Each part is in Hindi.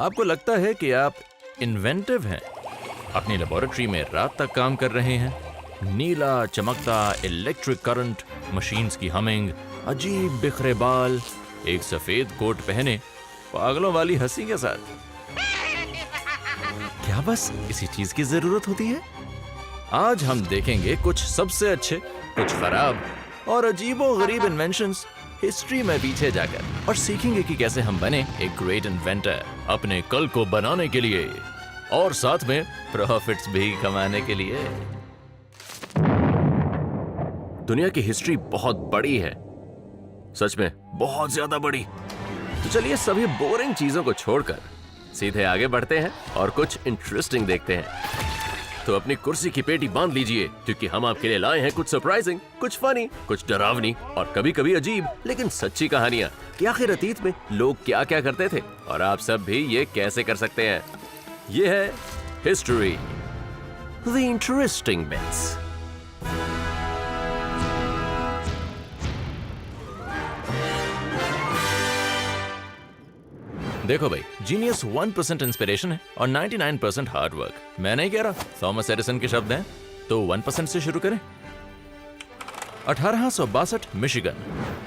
आपको लगता है कि आप इन्वेंटिव हैं, अपनी लेबोरेटरी में रात तक काम कर रहे हैं, नीला चमकता इलेक्ट्रिक करंट, मशीन्स की हमिंग, अजीब बिखरे बाल, एक सफेद कोट पहने, पागलों वाली हंसी के साथ। क्या बस इसी चीज की जरूरत होती है? आज हम देखेंगे कुछ सबसे अच्छे, कुछ खराब और अजीबो-गरीब इन्वेंशंस हिस्ट्री में पीछे जाकर, और सीखेंगे कि कैसे हम बने एक ग्रेट इन्वेंटर अपने कल को बनाने के लिए और साथ में प्रॉफिट्स भी कमाने के लिए। दुनिया की हिस्ट्री बहुत बड़ी है, सच में बहुत ज्यादा बड़ी। तो चलिए सभी बोरिंग चीजों को छोड़कर सीधे आगे बढ़ते हैं और कुछ इंटरेस्टिंग देखते हैं। तो अपनी कुर्सी की पेटी बांध लीजिए, क्योंकि हम आपके लिए लाए हैं कुछ सरप्राइजिंग, कुछ फनी, कुछ डरावनी और कभी कभी अजीब लेकिन सच्ची कहानियां कि आखिर अतीत में लोग क्या क्या करते थे और आप सब भी ये कैसे कर सकते हैं। ये है हिस्ट्री, द इंटरेस्टिंग बिट्स। देखो भाई, जीनियस 1% इंस्पिरेशन है और 99% हार्ड वर्क। मैं नहीं कह रहा, थॉमस एडिसन के शब्द हैं। तो 1% से शुरू करें। 1862 मिशिगन।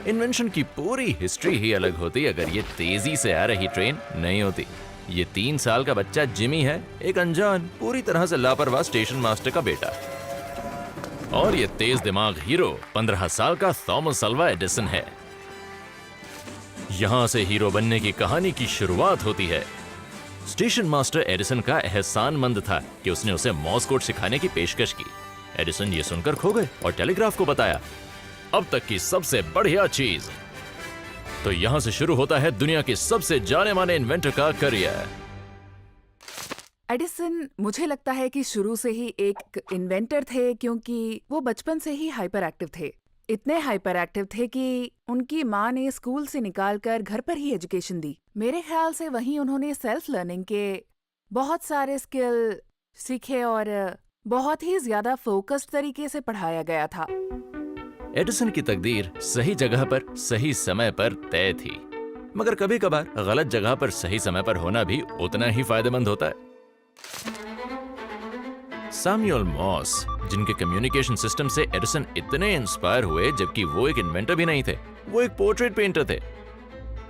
इन्वेंशन की पूरी हिस्ट्री ही अलग होती अगर ये तेजी से आ रही ट्रेन नहीं होती। ये 3 साल का बच्चा जिमी है, एक अनजान, पूरी तरह से लापरवाह स्टेशन मास्टर का बेटा। और ये तेज दिमाग हीरो 15 साल का थॉमस अल्वा एडिसन है। यहां से हीरो बनने की कहानी की शुरुआत होती है। स्टेशन मास्टर एडिसन का एहसानमंद था कि उसने उसे मॉर्स कोड सिखाने की पेशकश की। एडिसन ये सुनकर खो गए और टेलीग्राफ को बताया, अब तक की सबसे बढ़िया चीज। तो यहां से शुरू होता है दुनिया के सबसे जाने माने इन्वेंटर का करियर। एडिसन मुझे लगता है कि शुरू से ही एक इन्वेंटर थे, क्योंकि वो बचपन से ही हाइपर एक्टिव थे। इतने हाइपर एक्टिव थे कि उनकी माँ ने स्कूल से निकालकर घर पर ही एजुकेशन दी। मेरे ख्याल से वहीं उन्होंने सेल्फ लर्निंग के बहुत सारे स्किल सीखे और बहुत ही ज्यादा फोकस्ड तरीके से पढ़ाया गया था। एडिसन की तकदीर सही जगह पर सही समय पर तय थी, मगर कभी कभार गलत जगह पर सही समय पर होना भी उतना ही फायदेमंद होता है। सैमुअल मॉर्स, जिनके कम्युनिकेशन सिस्टम से एडिसन इतने इंस्पायर हुए जबकि वो एक इन्वेंटर भी नहीं थे, वो एक पोर्ट्रेट पेंटर थे।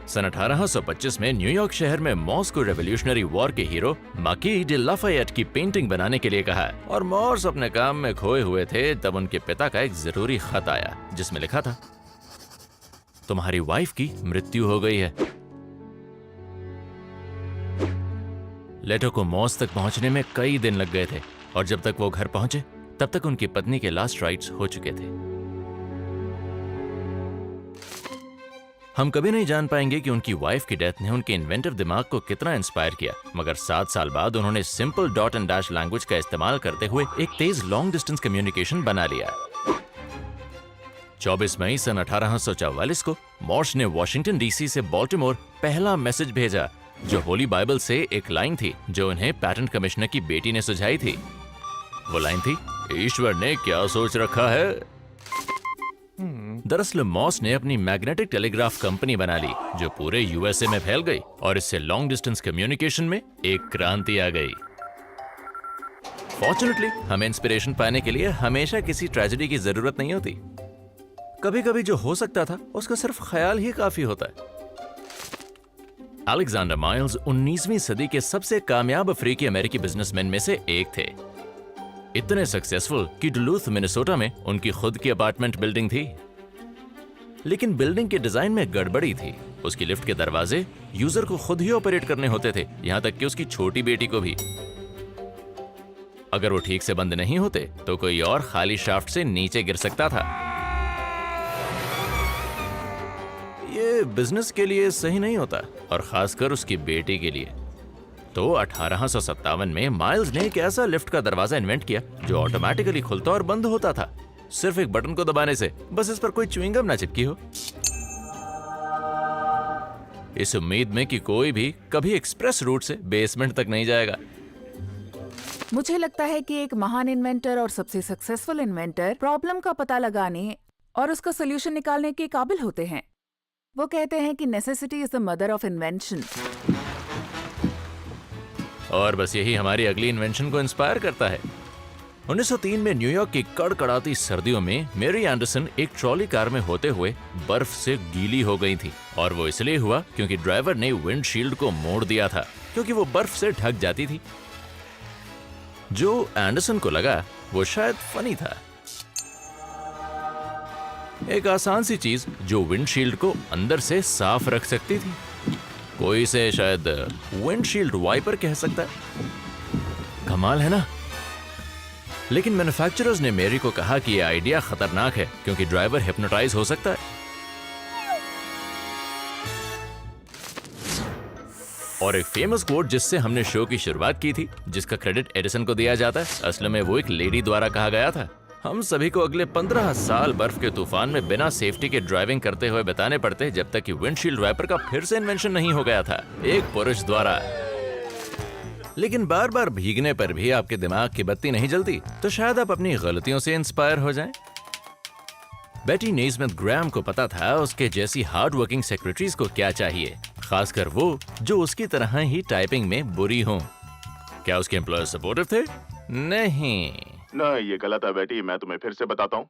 सन 1825 में न्यूयॉर्क शहर में मॉर्स को रेवोल्यूशनरी वॉर के हीरो मार्की डे लाफायेट की पेंटिंग बनाने के लिए कहा। और मॉर्स अपने काम में खोए हुए थे तब उनके पिता का एक जरूरी खत आया जिसमें लिखा था, तुम्हारी वाइफ की मृत्यु हो गई है। लेटर को मॉर्स तक पहुंचने में कई दिन लग गए थे और जब तक वो घर पहुंचे तब तक उनकी पत्नी के लास्ट राइट्स हो चुके थे। हम कभी नहीं जान पाएंगे कि उनकी वाइफ की डेथ ने उनके इन्वेंटिव दिमाग को कितना इंस्पायर किया, मगर 7 साल बाद उन्होंने simple dot and dash language का इस्तेमाल करते हुए एक तेज लॉन्ग डिस्टेंस कम्युनिकेशन बना लिया। 24 मई सन 1844 को मॉर्स ने वॉशिंगटन डीसी से बाल्टीमोर पहला मैसेज भेजा, जो होली बाइबल से एक लाइन थी जो उन्हें पैटेंट कमिश्नर की बेटी ने सुझाई थी। वो लाइन थी, ईश्वर ने क्या सोच रखा है। दरअसल मॉर्स ने अपनी मैग्नेटिक टेलीग्राफ कंपनी बना ली जो पूरे यूएसए में फैल गई और इससे लॉन्ग डिस्टेंस कम्युनिकेशन में एक क्रांति आ गई। फॉर्चुनेटली हमें इंस्पिरेशन पाने के लिए हमेशा किसी ट्रेजेडी की जरूरत नहीं होती। कभी कभी जो हो सकता था उसका सिर्फ ख्याल ही काफी होता है। अलेक्जेंडर माइल्स 19वीं सदी के सबसे कामयाब अफ्रीकी अमेरिकी बिजनेसमैन में से एक थे। इतने सक्सेसफुल कि डुलूथ मिनेसोटा में उनकी खुद की अपार्टमेंट बिल्डिंग थी, लेकिन बिल्डिंग के डिजाइन में गड़बड़ी थी। उसकी लिफ्ट के दरवाजे यूजर को खुद ही ऑपरेट करने होते थे, यहां तक कि उसकी छोटी बेटी को भी। अगर वो ठीक से बंद नहीं होते तो कोई और खाली शाफ्ट से नीचे गिर सकता था। ये बिजनेस के लिए सही नहीं होता और खासकर उसकी बेटी के लिए। तो 1857 में माइल्स ने एक ऐसा लिफ्ट का दरवाजा इन्वेंट किया जो ऑटोमेटिकली खुलता और बंद होता था, सिर्फ एक बटन को दबाने से, बस इस पर कोई च्युइंगम ना चिपकी हो। इस उम्मीद में कि कोई भी कभी एक्सप्रेस रूट से बेसमेंट तक नहीं जाएगा। मुझे लगता है कि एक महान इन्वेंटर और सबसे सक्सेसफुल इन्वेंटर प्रॉब्लम का पता लगाने और उसका सोल्यूशन निकालने के काबिल होते हैं। वो कहते हैं कि necessity is the mother of invention. और बस यही हमारी अगली इन्वेंशन को इंस्पायर करता है। 1903 में न्यूयॉर्क की कड़कड़ाती सर्दियों में मेरी एंडरसन एक ट्रॉली कार में होते हुए बर्फ से गीली हो गई थी, और वो इसलिए हुआ क्योंकि ड्राइवर ने विंडशील्ड को मोड़ दिया था, क्योंकि वो बर्फ से ढक जाती थी। जो एंडरसन को लगा वो शायद फनी था। एक आसान सी चीज जो विंडशील्ड को अंदर से साफ रख सकती थी। कोई इसे शायद विंडशील्ड वाइपर कह सकता है। कमाल है ना? लेकिन मैन्युफैक्चरर्स ने मेरी को कहा कि यह आइडिया खतरनाक है क्योंकि ड्राइवर हिप्नोटाइज हो सकता है। और एक फेमस कोट जिससे हमने शो की शुरुआत की थी, जिसका क्रेडिट एडिसन को दिया जाता है, असल में वो एक लेडी द्वारा कहा गया था। हम सभी को अगले 15 साल बर्फ के तूफान में बिना सेफ्टी के ड्राइविंग करते हुए बिताने पड़ते जब तक कि विंडशील्ड वाइपर का फिर से इन्वेंशन नहीं हो गया था, एक पुरुष द्वारा। लेकिन बार बार भीगने पर भी आपके दिमाग की बत्ती नहीं जलती, तो शायद आप अपनी गलतियों से इंस्पायर हो जाएं। बेटी नेस्मिथ ग्रैहम को पता था उसके जैसी हार्ड वर्किंग सेक्रेटरीज को क्या चाहिए, खासकर वो जो उसकी तरह ही टाइपिंग में बुरी हों। क्या उसके एम्प्लॉयर सपोर्टिव थे? नहीं। नहीं, ये गलत है बेटी, मैं तुम्हें फिर से बताता हूँ।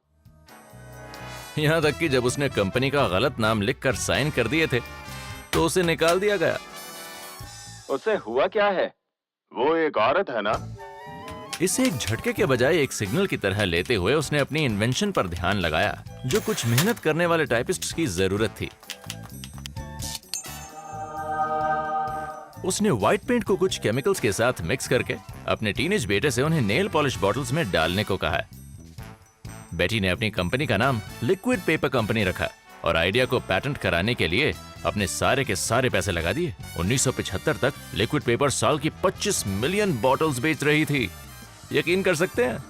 यहाँ तक कि जब उसने कंपनी का गलत नाम लिखकर साइन कर दिए थे तो उसे निकाल दिया गया। उससे हुआ क्या है? वो एक औरत है ना? इसे एक झटके के बजाय एक सिग्नल की तरह लेते हुए उसने अपनी इन्वेंशन पर ध्यान लगाया, जो कुछ मेहनत करने वाले टाइपिस्ट्स की जरूरत थी। उसने व्हाइट पेंट को कुछ केमिकल्स के साथ मिक्स करके अपने टीनेज बेटे से उन्हें नेल पॉलिश बॉटल्स में डालने को कहा। बेटी ने अपनी कंपनी का नाम लिक्विड पेपर कंपनी रखा और आइडिया को पेटेंट कराने के लिए अपने सारे के सारे पैसे लगा दिए। 1975 तक लिक्विड पेपर साल की 25 मिलियन बॉटल्स बेच रही थी, यकीन कर सकते हैं?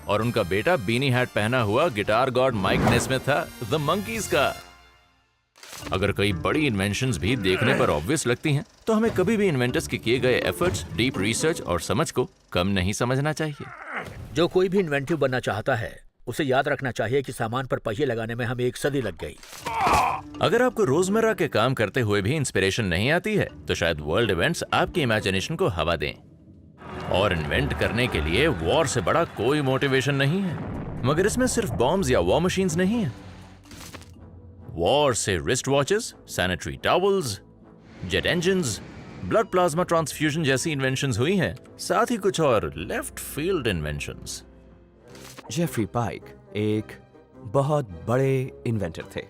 और उनका बेटा बीनी हैट पहना हुआ गिटार गॉड माइक नेस्मिथ था, द मंकीज का। अगर कई बड़ी इन्वेंशंस भी देखने पर ऑब्वियस लगती हैं, तो हमें कभी भी इन्वेंटर्स के किए गए एफर्ट्स, डीप रिसर्च और समझ को कम नहीं समझना चाहिए। जो कोई भी इन्वेंटिव बनना चाहता है उसे याद रखना चाहिए कि सामान पर पहिए लगाने में हमें 1 सदी लग गई। अगर आपको रोजमर्रा के काम करते हुए भी इंस्पिरेशन नहीं आती है, तो शायद वर्ल्ड इवेंट्स आपकी इमेजिनेशन को हवा दें। और इन्वेंट करने के लिए वॉर से बड़ा कोई मोटिवेशन नहीं है, मगर इसमें सिर्फ बॉम्ब्स या वॉर मशीन्स नहीं है। वॉर से wrist watches, sanitary towels, jet engines, blood plasma transfusion जैसी इन्वेंशंस हुई हैं, साथ ही कुछ और लेफ्ट फील्ड इन्वेंशंस। जेफरी पाइक एक बहुत बड़े इन्वेंटर थे।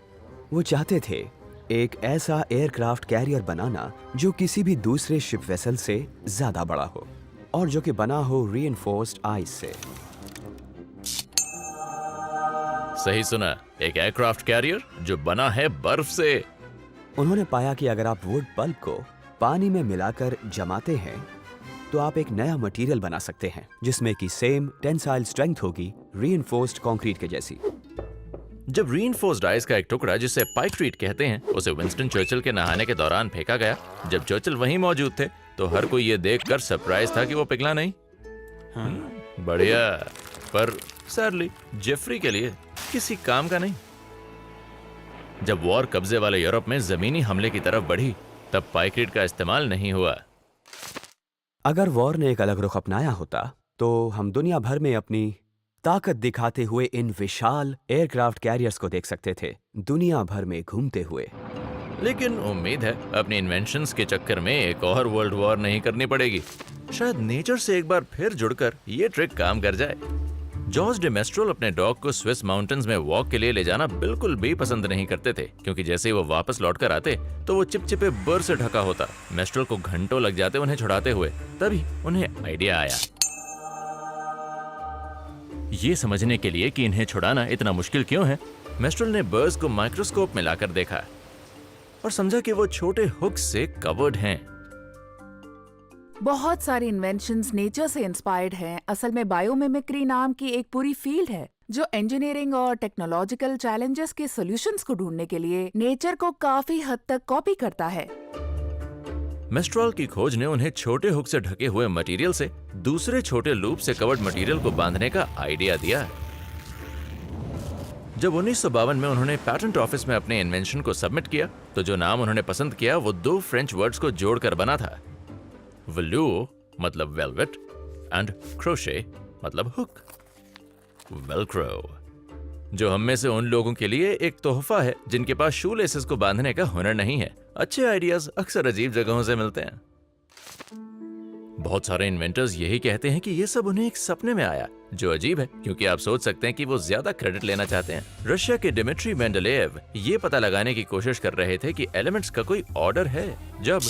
वो चाहते थे एक ऐसा एयरक्राफ्ट कैरियर बनाना जो किसी भी दूसरे शिप वेसल से ज्यादा बड़ा हो और जो कि बना हो रीइंफोर्स्ड आइस से। सही सुना, एक एयरक्राफ्ट कैरियर जो बना है बर्फ से। उन्होंने पाया कि अगर आप वुड पल्प को पानी में मिलाकर जमाते हैं तो आप एक नया मटेरियल बना सकते हैं जिसमें कि सेम टेंसाइल स्ट्रेंथ होगी रीइंफोर्स्ड कंक्रीट के जैसी। जब रीइंफोर्स्ड आइस का एक टुकड़ा, जिसे पाइक्रीट कहते हैं, उसे विंस्टन चर्चिल के नहाने के दौरान फेंका गया, जब चर्चिल वहीं मौजूद थे, तो हर कोई ये देखकर सरप्राइज था कि वो पिघला नहीं। बढ़िया, पर सैडली जेफरी के लिए किसी काम का नहीं। जब वॉर कब्जे वाले यूरोप में जमीनी हमले की तरफ बढ़ी, तब पाइक्रीट का इस्तेमाल नहीं हुआ। अगर वॉर ने एक अलग रुख अपनाया होता तो हम दुनिया भर में अपनी ताकत दिखाते हुए इन विशाल एयरक्राफ्ट कैरियर्स को देख सकते थे, दुनिया भर में घूमते हुए। लेकिन उम्मीद है अपनी इन्वेंशंस के चक्कर में एक और वर्ल्ड वॉर नहीं करनी पड़ेगी। शायद नेचर से एक बार फिर जुड़कर ये ट्रिक काम कर जाए। जॉर्ज डे मेस्ट्रोल अपने डॉग को स्विस माउंटेन्स में वॉक के लिए ले जाना बिल्कुल भी पसंद नहीं करते थे, क्योंकि जैसे ही वो वापस लौटकर आते तो वो चिपचिपे बर से ढका होता। मेस्ट्रोल को घंटों लग जाते उन्हें छुड़ाते हुए। तभी उन्हें आइडिया आया, ये समझने के लिए कि इन्हें छुड़ाना इतना मुश्किल क्यों है। मेस्ट्रोल ने बर्ड्स को माइक्रोस्कोप में लाकर देखा और समझा कि वो छोटे हुक्स से कवर्ड हैं। बहुत सारी इन्वेंशंस नेचर से इंस्पायर्ड हैं। असल में बायोमिमिक्री नाम की एक पूरी फील्ड है जो इंजीनियरिंग और टेक्नोलॉजिकल चैलेंजेस के सॉल्यूशंस को ढूंढने के लिए नेचर को काफी हद तक कॉपी करता है। मेस्ट्रोल की खोज ने उन्हें छोटे हुक से ढके हुए मटेरियल से दूसरे छोटे लूप से कवर्ड मटेरियल को बांधने का आइडिया दिया। जब 1952 में उन्होंने पैटेंट ऑफिस में अपने इन्वेंशन को सबमिट किया, तो जो नाम उन्होंने पसंद किया वो 2 फ्रेंच वर्ड्स को जोड़कर बना था, वेलूर मतलब वेलवेट एंड क्रोशे मतलब हुक। वेलक्रो, जो हम में से उन लोगों के लिए एक तोहफा है जिनके पास शू लेसेस को बांधने का हुनर नहीं है। अच्छे आइडियाज अक्सर अजीब जगहों से मिलते हैं। बहुत सारे इन्वेंटर्स यही कहते हैं कि ये सब उन्हें एक सपने में आया, जो अजीब है क्योंकि आप सोच सकते हैं कि वो ज्यादा क्रेडिट लेना चाहते हैं। रशिया के डिमिट्री मेंडेलेव ये पता लगाने की कोशिश कर रहे थे कि एलिमेंट्स का कोई ऑर्डर है, जब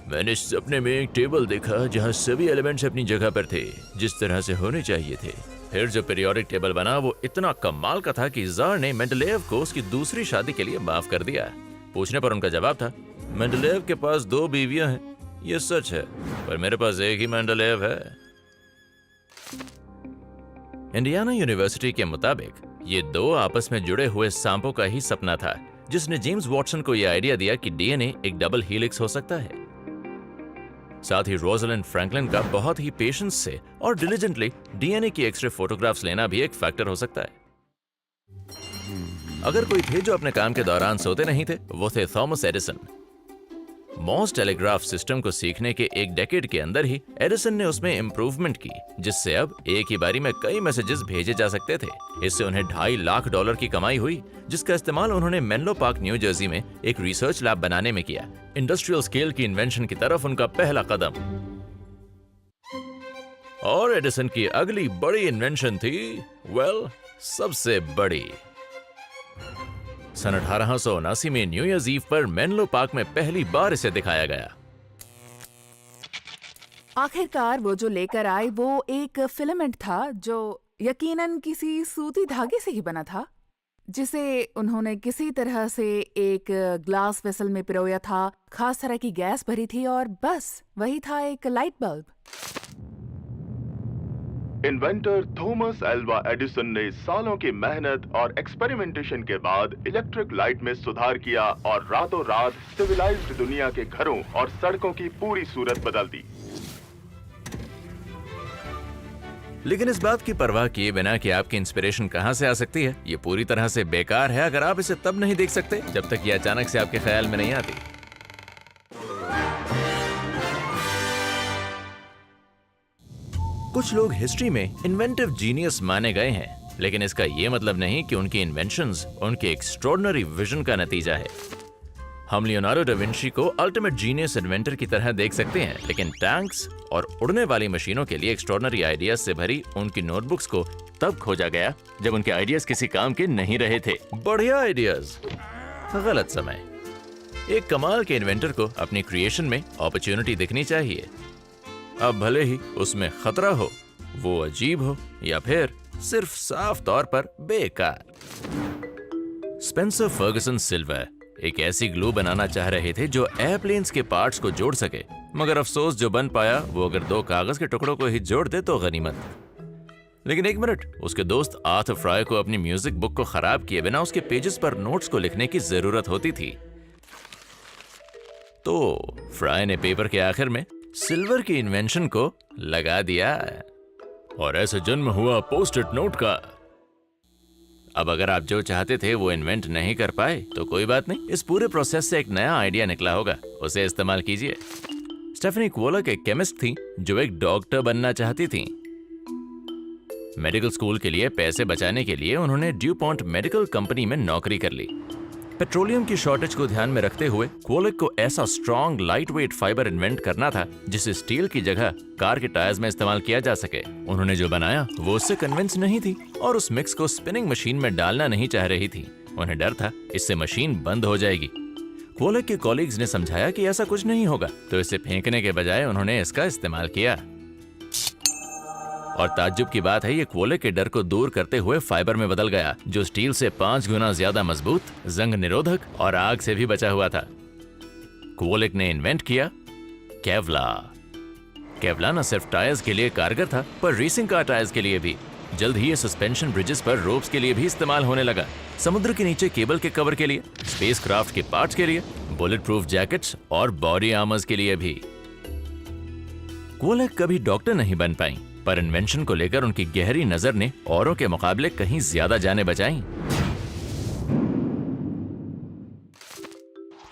मैंने सपने में एक टेबल देखा जहां सभी एलिमेंट्स अपनी जगह पर थे, जिस तरह से होने चाहिए थे। फिर जो पीरियोडिक टेबल बना वो इतना कमाल का था कि जार ने मेंडेलेव को उसकी दूसरी शादी के लिए माफ कर दिया। पूछने पर उनका जवाब था, मेंडेलेव के पास 2 बीवियां हैं, ये सच है, पर मेरे पास एक ही मेंडेलेव है। इंडियाना यूनिवर्सिटी के मुताबिक ये 2 आपस में जुड़े हुए सांपों का ही सपना था, जिसने जेम्स वॉटसन को यह आइडिया दिया कि डीएनए एक डबल हीलिक्स हो सकता है। साथ ही रोजलिंड फ्रैंकलिन का बहुत ही पेशेंस से और डिलिजेंटली डीएनए की एक्सरे फोटोग्राफ्स लेना भी एक फैक्टर हो सकता है। अगर कोई थे जो अपने काम के दौरान सोते नहीं थे, वो थे Thomas Edison. Moore's telegraph system को सीखने के एक डेकेड के अंदर ही एडिसन ने उसमें इंप्रूवमेंट की, जिससे अब एक ही बारी में कई मैसेजेस भेजे जा सकते थे। इससे उन्हें $2.5 लाख की कमाई हुई, जिसका इस्तेमाल उन्होंने मेनलो पार्क, न्यू जर्सी में एक रिसर्च लैब बनाने में किया। इंडस्ट्रियल स्केल की इन्वेंशन की तरफ उनका पहला कदम। और एडिसन की अगली बड़ी इन्वेंशन थी, सबसे बड़ी। सन 1879 में न्यू ईयर्स ईव पर मेनलो पार्क में पहली बार इसे दिखाया गया। आखिरकार वो जो लेकर आए वो एक फिलामेंट था जो यकीनन किसी सूती धागे से ही बना था, जिसे उन्होंने किसी तरह से एक ग्लास वेसल में पिरोया था, खास तरह की गैस भरी थी और बस वही था एक light bulb. Inventor Thomas Alva Edison ने सालों की मेहनत और एक्सपेरिमेंटेशन के बाद इलेक्ट्रिक लाइट में सुधार किया और रातों रात सिविलाइज्ड दुनिया के घरों और सड़कों की पूरी सूरत बदल दी। लेकिन इस बात की परवाह किए बिना कि आपकी इंस्पिरेशन कहां से आ सकती है, ये पूरी तरह से बेकार है अगर आप इसे तब नहीं देख सकते जब तक ये अचानक से आपके ख्याल में नहीं आती। कुछ लोग हिस्ट्री में इन्वेंटिव जीनियस माने गए हैं, लेकिन इसका यह मतलब नहीं कि उनकी इन्वेंशंस उनके एक्स्ट्रॉर्डिनरी विजन का नतीजा है। हम लियोनार्डो डा विंची को अल्टीमेट जीनियस इन्वेंटर की तरह देख सकते हैं, लेकिन टैंक्स और उड़ने वाली मशीनों के लिए एक्स्ट्रॉर्डिनरी आइडियाज से भरी उनकी नोटबुक्स को तब खोजा गया जब उनके आइडियाज किसी काम के नहीं रहे थे। बढ़िया आइडियाज, गलत समय। एक कमाल के इन्वेंटर को अपनी क्रिएशन में अपॉर्चुनिटी दिखनी चाहिए, अब भले ही उसमें खतरा हो, वो अजीब हो या फिर सिर्फ साफ तौर पर बेकार। स्पेंसर फर्गसन सिल्वर एक ऐसी ग्लू बनाना चाह रहे थे जो एयरप्लेन्स के पार्ट्स को जोड़ सके, मगर अफसोस जो बन पाया वो अगर 2 कागज के टुकड़ों को ही जोड़ दे तो गनीमत। लेकिन एक मिनट, उसके दोस्त आर्थर फ्राई को अपनी म्यूजिक बुक को खराब किए बिना उसके पेजेस पर नोट्स को लिखने की जरूरत होती थी, तो फ्राई ने पेपर के आखिर में सिल्वर की इन्वेंशन को लगा दिया और ऐसे जन्म हुआ पोस्ट इट नोट का। अब अगर आप जो चाहते थे वो इन्वेंट नहीं कर पाए तो कोई बात नहीं, इस पूरे प्रोसेस से एक नया आइडिया निकला होगा, उसे इस्तेमाल कीजिए। स्टेफनी क्वोलक एक केमिस्ट थी जो एक डॉक्टर बनना चाहती थी। मेडिकल स्कूल के लिए पैसे बचाने के लिए उन्होंने ड्यूपॉन्ट मेडिकल कंपनी में नौकरी कर ली। पेट्रोलियम की शॉर्टेज को ध्यान में रखते हुए क्वोलक को ऐसा strong light weight fibre invent करना था जिसे स्टील की जगह कार के टायर्स में इस्तेमाल किया जा सके। उन्होंने जो बनाया वो उससे कन्विंस नहीं थी और उस मिक्स को स्पिनिंग मशीन में डालना नहीं चाह रही थी। उन्हें डर था इससे मशीन बंद हो जाएगी। क्वोलक के कॉलीग्स ने समझाया कि ऐसा कुछ नहीं होगा, तो इसे फेंकने के बजाय उन्होंने इसका इस्तेमाल किया। और ताज्जुब की बात है, ये क्वोलक के डर को दूर करते हुए फाइबर में बदल गया जो स्टील से 5 गुना ज्यादा मजबूत, जंग निरोधक और आग से भी बचा हुआ था। क्वोलक ने इन्वेंट किया केवलार। केवलार न सिर्फ टायर्स के लिए कारगर था पर रेसिंग कार टायर्स के लिए भी। जल्द ही ये सस्पेंशन ब्रिजेस पर रोप्स के लिए भी इस्तेमाल होने लगा, समुद्र के नीचे केबल के कवर के लिए, स्पेसक्राफ्ट के पार्ट्स के लिए, बुलेट प्रूफ जैकेट्स और बॉडी आर्मर्स के लिए भी। क्वोलक कभी डॉक्टर नहीं बन पाई, पर इन्वेंशन को लेकर उनकी गहरी नजर ने औरों के मुकाबले कहीं ज्यादा जाने बचाई।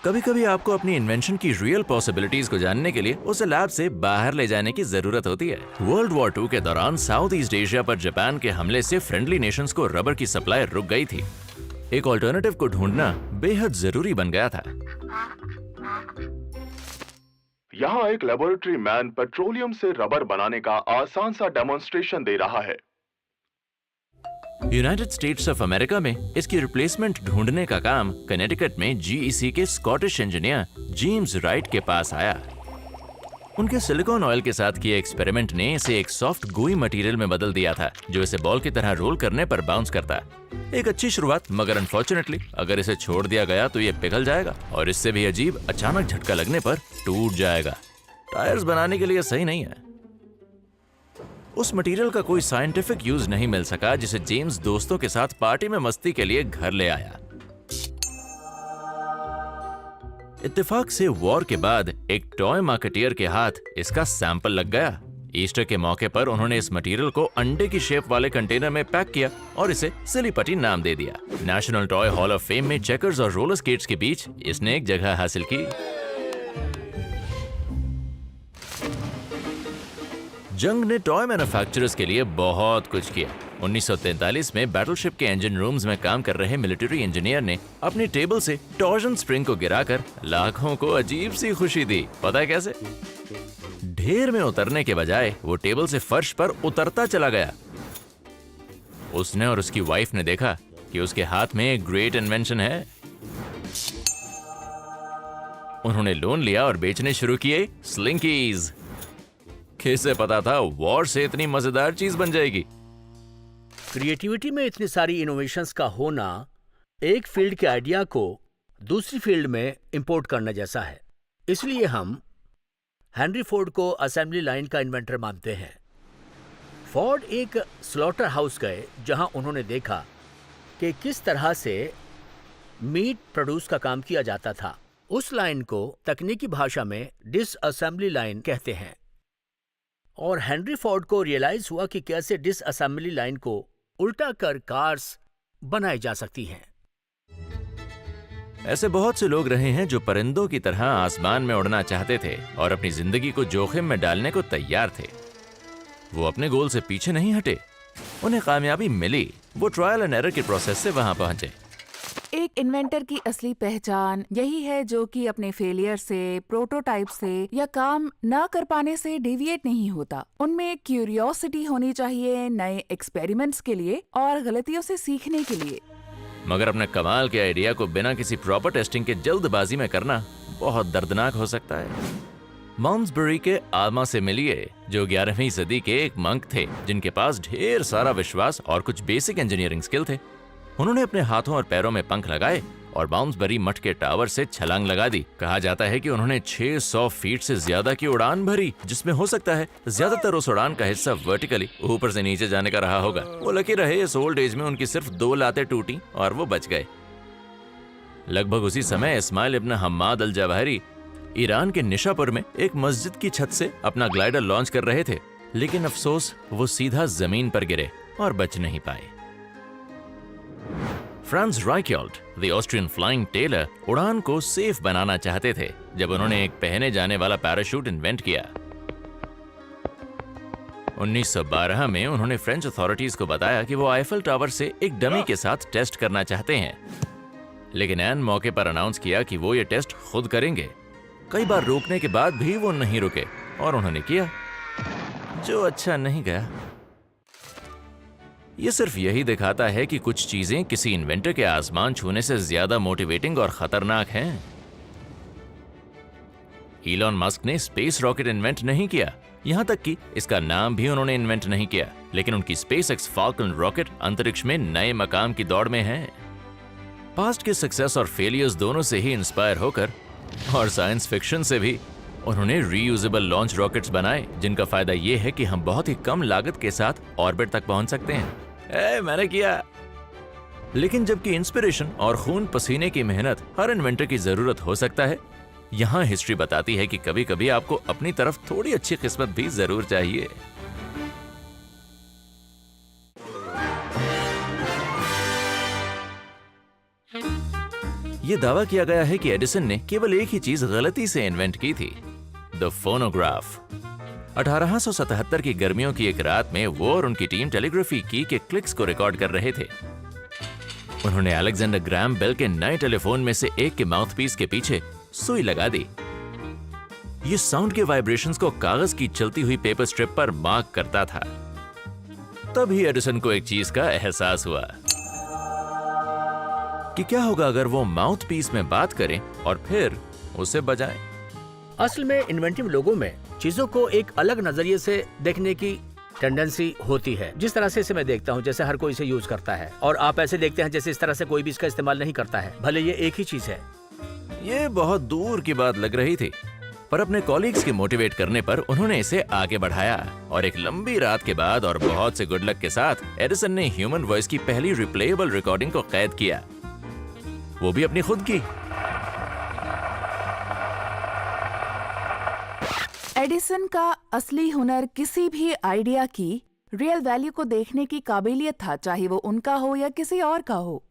कभी कभी आपको अपनी इन्वेंशन की रियल पॉसिबिलिटीज को जानने के लिए उसे लैब से बाहर ले जाने की जरूरत होती है। वर्ल्ड वॉर II के दौरान साउथ ईस्ट एशिया पर जापान के हमले से फ्रेंडली नेशंस को रबर की सप्लाई रुक गई थी। एक ऑल्टरनेटिव को ढूंढना बेहद जरूरी बन गया था। यहाँ एक लेबोरेटरी मैन पेट्रोलियम से रबर बनाने का आसान सा डेमोन्स्ट्रेशन दे रहा है। यूनाइटेड स्टेट्स ऑफ अमेरिका में इसकी रिप्लेसमेंट ढूंढने का काम कनेटिकट में GEC के स्कॉटिश इंजीनियर जेम्स राइट के पास आया। उनके सिलिकॉन ऑयल के साथ किए एक्सपेरिमेंट ने इसे एक सॉफ्ट गोई मटेरियल में बदल दिया था जो इसे बॉल की तरह रोल करने पर बाउंस करता। एक अच्छी शुरुआत, मगर अनफॉर्चुनेटली अगर इसे छोड़ दिया गया तो ये पिघल जाएगा और इससे भी अजीब, अचानक झटका लगने पर टूट जाएगा। टायर्स बनाने के लिए सही नहीं है। उस मटेरियल का कोई साइंटिफिक यूज नहीं मिल सका जिसे जेम्स दोस्तों के साथ पार्टी में मस्ती के लिए घर ले आया। इत्तेफाक से वॉर के बाद एक टॉय मार्केटियर के हाथ इसका सैंपल लग गया। ईस्टर के मौके पर उन्होंने इस मटेरियल को अंडे की शेप वाले कंटेनर में पैक किया और इसे सिली पटी नाम दे दिया। National toy hall of fame में चेकर्स और रोलर स्केट्स के बीच इसने एक जगह हासिल की। जंग ने टॉय मैन्युफैक्चरर्स के लिए बहुत कुछ किया। 1943 में बैटलशिप के इंजन रूम्स में काम कर रहे मिलिट्री इंजीनियर ने अपनी टेबल से टॉर्जन स्प्रिंग को गिराकर लाखों को अजीब सी खुशी दी। पता है कैसे? ढेर में उतरने के बजाय वो टेबल से फर्श पर उतरता चला गया। उसने और उसकी वाइफ ने देखा कि उसके हाथ में एक ग्रेट इन्वेंशन है। उन्होंने लोन लिया और बेचने शुरू किए स्लिंकीज। किसे पता था वॉर से इतनी मजेदार चीज बन जाएगी। क्रिएटिविटी में इतनी सारी इनोवेशंस का होना एक फील्ड के आइडिया को दूसरी फील्ड में इंपोर्ट करना जैसा है। इसलिए हम हेनरी फोर्ड को असेंबली लाइन का इन्वेंटर मानते हैं। फोर्ड एक स्लॉटर हाउस गए जहां उन्होंने देखा कि किस तरह से मीट प्रोड्यूस का काम किया जाता था। उस लाइन को तकनीकी भाषा में डिसअसेंबली लाइन कहते हैं। और हेनरी फोर्ड को रियलाइज हुआ कि कैसे डिसअसेंबली लाइन को उल्टा कर कार्स बनाई जा सकती हैं। ऐसे बहुत से लोग रहे हैं जो परिंदों की तरह आसमान में उड़ना चाहते थे और अपनी जिंदगी को जोखिम में डालने को तैयार थे। वो अपने गोल से पीछे नहीं हटे। उन्हें कामयाबी मिली। वो ट्रायल एंड एरर के प्रोसेस से वहां पहुंचे। एक इन्वेंटर की असली पहचान यही है जो कि अपने फेलियर से, प्रोटोटाइप से या काम न कर पाने से डेविएट नहीं होता। उनमें एक क्यूरियोसिटी होनी चाहिए नए एक्सपेरिमेंट्स के लिए और गलतियों से सीखने के लिए। मगर अपने कमाल के आइडिया को बिना किसी प्रॉपर टेस्टिंग के जल्दबाजी में करना बहुत दर्दनाक हो सकता है। माउंट्सबरी के आल्मा से मिलिए, जो 11वीं सदी के एक मंक थे जिनके पास ढेर सारा विश्वास और कुछ बेसिक इंजीनियरिंग स्किल थे। उन्होंने अपने हाथों और पैरों में पंख लगाए और माउंट्सबरी मठ के टावर से छलांग लगा दी। कहा जाता है कि उन्होंने 600 फीट से ज्यादा की उड़ान भरी, जिसमें हो सकता है ज्यादातर उस उड़ान का हिस्सा वर्टिकली ऊपर से नीचे जाने का रहा होगा। वो लकी रहे, इस ओल्ड एज में उनकी सिर्फ 2 लातें टूटी और वो बच गए। लगभग उसी समय इस्माइल इब्न हम्माद अल जवाहिरी ईरान के निशापुर में एक मस्जिद की छत से अपना ग्लाइडर लॉन्च कर रहे थे, लेकिन अफसोस वो सीधा जमीन पर गिरे और बच नहीं पाए। Franz Reichelt, the Austrian flying tailor, उड़ान को सेफ बनाना चाहते थे जब उन्होंने एक पहने जाने वाला पैराशूट इन्वेंट किया। 1912 में उन्होंने फ्रेंच अथॉरिटीज को बताया कि वो आईफल टावर से एक डमी के साथ टेस्ट करना चाहते हैं, लेकिन ऐन मौके पर अनाउंस किया कि वो ये टेस्ट खुद करेंगे। कई बार रोकने के बाद भी वो नहीं रुके और उन्होंने किया, जो अच्छा नहीं गया। ये सिर्फ यही दिखाता है कि कुछ चीजें किसी इन्वेंटर के आसमान छूने से ज्यादा मोटिवेटिंग और खतरनाक हैं। इलॉन मस्क ने स्पेस रॉकेट इन्वेंट नहीं किया, यहां तक कि इसका नाम भी उन्होंने इन्वेंट नहीं किया, लेकिन उनकी स्पेसएक्स फाल्कन रॉकेट अंतरिक्ष में नए मकाम की दौड़ में है। पास्ट के सक्सेस और फेलियर्स दोनों से ही इंस्पायर होकर और साइंस फिक्शन से भी उन्होंने रीयूजेबल लॉन्च रॉकेट्स बनाए, जिनका फायदा ये है कि हम बहुत ही कम लागत के साथ ऑर्बिट तक पहुंच सकते हैं। मैंने किया। लेकिन जबकि इंस्पिरेशन और खून पसीने की मेहनत हर इन्वेंटर की जरूरत हो सकता है, यहाँ हिस्ट्री बताती है कि कभी कभी आपको अपनी तरफ थोड़ी अच्छी किस्मत भी जरूर चाहिए। ये दावा किया गया है कि एडिसन ने केवल एक ही चीज गलती से इन्वेंट की थी, द फोनोग्राफ। 1877 की गर्मियों की एक रात में वो और उनकी टीम टेलीग्राफी की के क्लिक्स को रिकॉर्ड कर रहे थे। उन्होंने अलेक्जेंडर ग्राहम बेल के नए टेलीफोन में से एक के माउथपीस के पीछे सुई लगा दी। ये साउंड के वाइब्रेशंस को कागज की चलती हुई पेपर स्ट्रिप पर मार्क करता था। तभी एडिसन को एक चीज का एहसास हुआ कि क्या होगा अगर वो माउथपीस में बात करें और फिर उसे बजाएं। असल में इन्वेंटिव लोगों में चीजों को एक अलग नजरिए से देखने की टेंडेंसी होती है। जिस तरह से इसे मैं देखता हूँ, जैसे हर कोई इसे यूज करता है, और आप ऐसे देखते हैं जैसे इस तरह से कोई भी इसका इस्तेमाल नहीं करता है, भले ये एक ही चीज है। ये बहुत दूर की बात लग रही थी, पर अपने कॉलीग्स के मोटिवेट करने पर उन्होंने इसे आगे बढ़ाया और एक लंबी रात के बाद और बहुत से गुड लक के साथ एडिसन ने ह्यूमन वॉइस की पहली रिप्लेएबल रिकॉर्डिंग को कैद किया, वो भी अपनी खुद की। एडिसन का असली हुनर किसी भी आइडिया की रियल वैल्यू को देखने की काबिलियत था, चाहे वो उनका हो या किसी और का हो।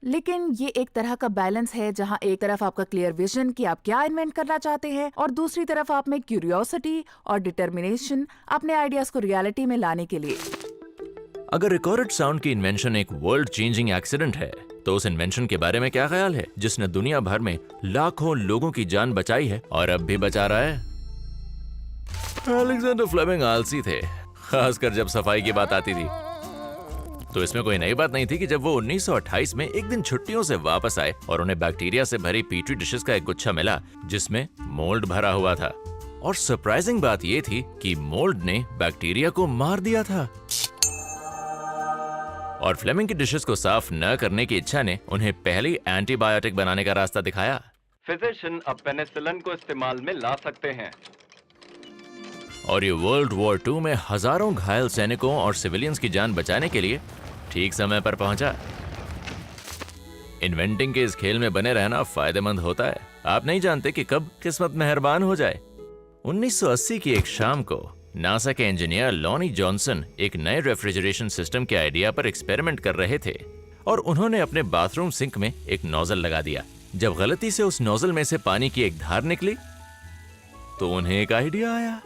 लेकिन ये एक तरह का बैलेंस है जहां एक तरफ आपका क्लियर विजन कि आप क्या इन्वेंट करना चाहते हैं और दूसरी तरफ आप में क्यूरियोसिटी और डिटर्मिनेशन अपने आइडियाज को रियलिटी में लाने के लिए। अगर रिकॉर्डेड साउंड की इन्वेंशन एक वर्ल्ड चेंजिंग एक्सीडेंट है, तो उस इन्वेंशन के बारे में क्या ख्याल है जिसने दुनिया भर में लाखों लोगों की जान बचाई है और अब भी बचा रहा है? अलेक्जेंडर फ्लेमिंग आलसी थे, खासकर जब सफाई की बात आती थी। तो इसमें कोई नई बात नहीं थी कि जब वो 1928 में एक दिन छुट्टियों से वापस आए और उन्हें बैक्टीरिया से भरी पीट्री डिशेस का एक गुच्छा मिला जिसमें मोल्ड भरा हुआ था। और सरप्राइजिंग बात ये थी कि मोल्ड ने बैक्टीरिया को मार दिया था। और फ्लेमिंग की डिशेस को साफ न करने की इच्छा ने उन्हें पहली एंटीबायोटिक बनाने का रास्ता दिखाया। फिजिशियन अब पेनिसिलिन को इस्तेमाल में ला सकते हैं। और ये वर्ल्ड वॉर 2 में हजारों घायल सैनिकों और सिविलियंस की जान बचाने के लिए ठीक समय पर पहुंचा। इन्वेंटिंग के इस खेल में बने रहना फायदेमंद होता है। आप नहीं जानते कि कब किस्मत मेहरबान हो जाए। 1980 की एक शाम को नासा के इंजीनियर लॉनी जॉनसन एक नए रेफ्रिजरेशन सिस्टम के आइडिया पर एक्सपेरिमेंट कर रहे थे और उन्होंने अपने बाथरूम सिंक में एक नोजल लगा दिया। जब गलती से उस नोजल में से पानी की एक धार निकली तो उन्हें एक आइडिया आया।